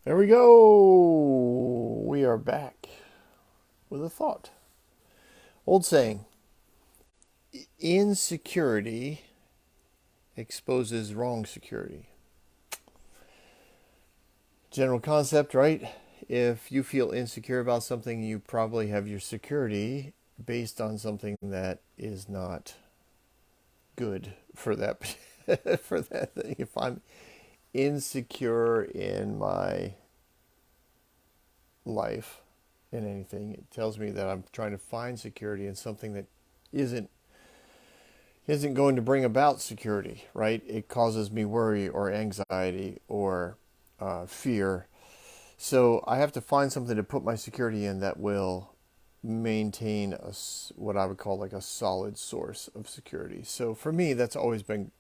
There we go. We are back with a thought. Old saying, insecurity exposes wrong security. General concept, right? If you feel insecure about something, you probably have your security based on something that is not good for that for that thing. If I'm insecure in my life, in anything, it tells me that I'm trying to find security in something that isn't isn't going to bring about security, right? It causes me worry or anxiety or fear. So I have to find something to put my security in that will maintain what I would call like a solid source of security. So for me, that's always been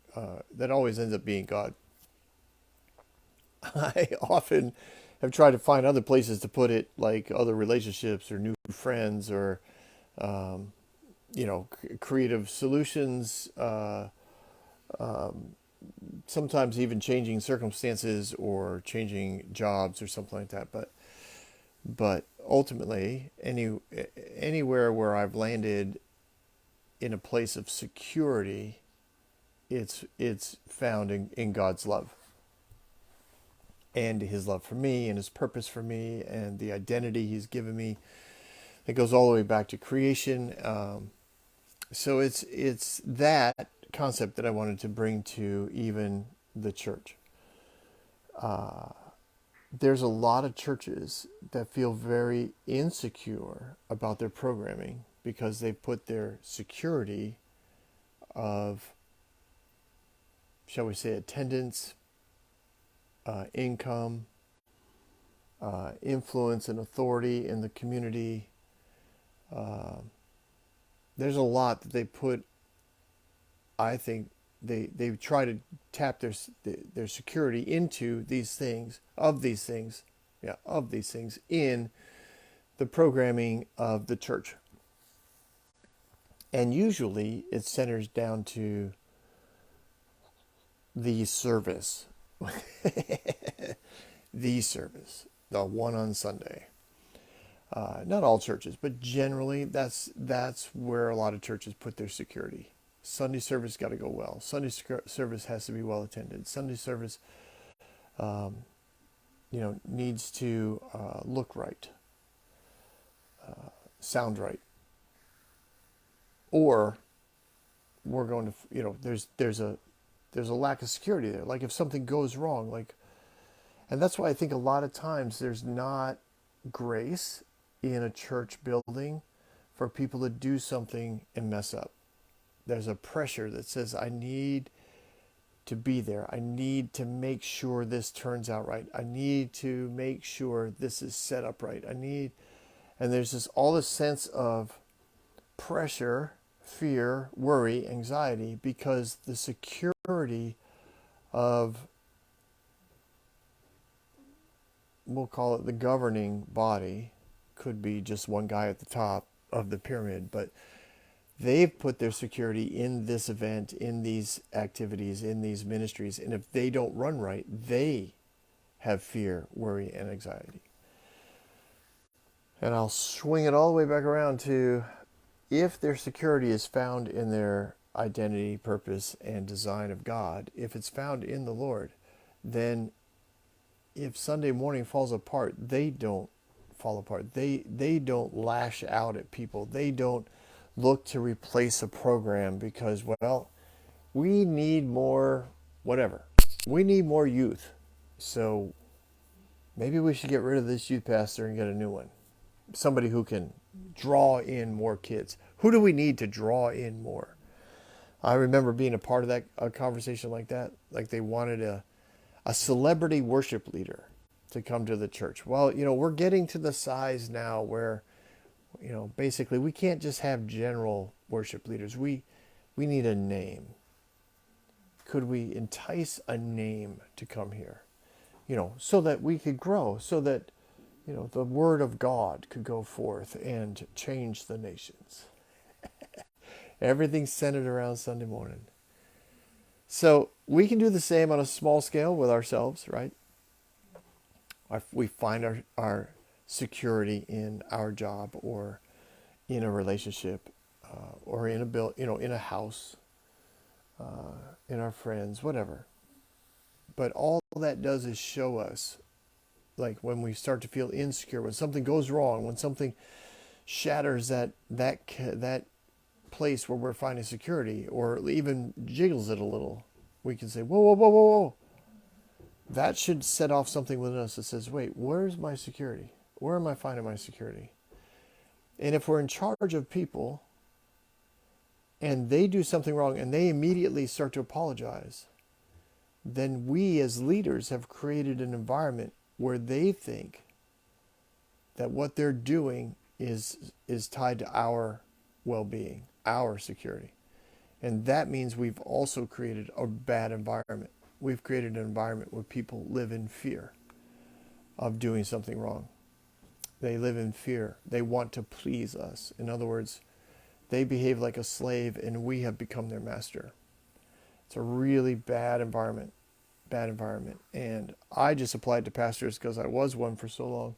that always ends up being God. I often have tried to find other places to put it, like other relationships or new friends or creative solutions. Sometimes even changing circumstances or changing jobs or something like that. But ultimately, anywhere where I've landed in a place of security, it's found in God's love and His love for me and His purpose for me and the identity He's given me. It goes all the way back to creation. So it's that concept that I wanted to bring to even the church. There's a lot of churches that feel very insecure about their programming because they put their security of, shall we say, attendance, income, influence and authority in the community. There's a lot that they put. I think they try to tap their security into these things, yeah, of these things in the programming of the church. And usually it centers down to the service, the service, the one on Sunday. Not all churches, but generally that's where a lot of churches put their security. Sunday service got to go well. Sunday service has to be well attended. Sunday service, needs to look right, sound right, or we're going to, there's a lack of security there. Like if something goes wrong, and that's why I think a lot of times there's not grace in a church building for people to do something and mess up. There's a pressure that says, I need to be there. I need to make sure this turns out right. I need to make sure this is set up right. And there's all this sense of pressure, fear, worry, anxiety, because the security of, we'll call it the governing body, could be just one guy at the top of the pyramid, but they've put their security in this event, in these activities, in these ministries. And if they don't run right, they have fear, worry, and anxiety. And I'll swing it all the way back around to, if their security is found in their identity, purpose, and design of God, if it's found in the Lord, then if Sunday morning falls apart, they don't fall apart. They don't lash out at people. They don't look to replace a program because, well, we need more whatever. We need more youth. So maybe we should get rid of this youth pastor and get a new one. Somebody who can draw in more kids. Who do we need to draw in more? I remember being a part of a conversation like that. Like they wanted a celebrity worship leader to come to the church. Well, we're getting to the size now where, basically we can't just have general worship leaders. We need a name. Could we entice a name to come here? So that we could grow, so that, the word of God could go forth and change the nations. Everything's centered around Sunday morning. So we can do the same on a small scale with ourselves, right? We find our security in our job or in a relationship or in a in a house, in our friends, whatever. But all that does is show us, like when we start to feel insecure, when something goes wrong, when something shatters that place where we're finding security, or even jiggles it a little, we can say, whoa, whoa, whoa, whoa, whoa. That should set off something within us that says, wait, where's my security? Where am I finding my security? And if we're in charge of people and they do something wrong and they immediately start to apologize, then we as leaders have created an environment where they think that what they're doing is tied to our well-being, our security. And that means we've also created a bad environment. We've created an environment where people live in fear of doing something wrong. They live in fear. They want to please us. In other words, they behave like a slave and we have become their master. It's a really bad environment. Bad environment. And I just applied to pastors because I was one for so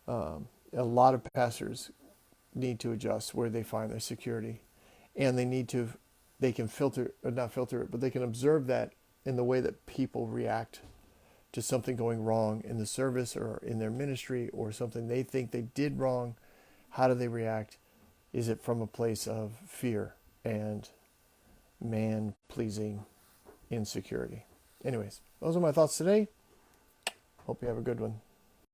long. A lot of pastors need to adjust where they find their security. And they can filter, or not filter it, but they can observe that in the way that people react to something going wrong in the service or in their ministry, or something they think they did wrong. How do they react? Is it from a place of fear and man-pleasing insecurity? Anyways, those are my thoughts today. Hope you have a good one.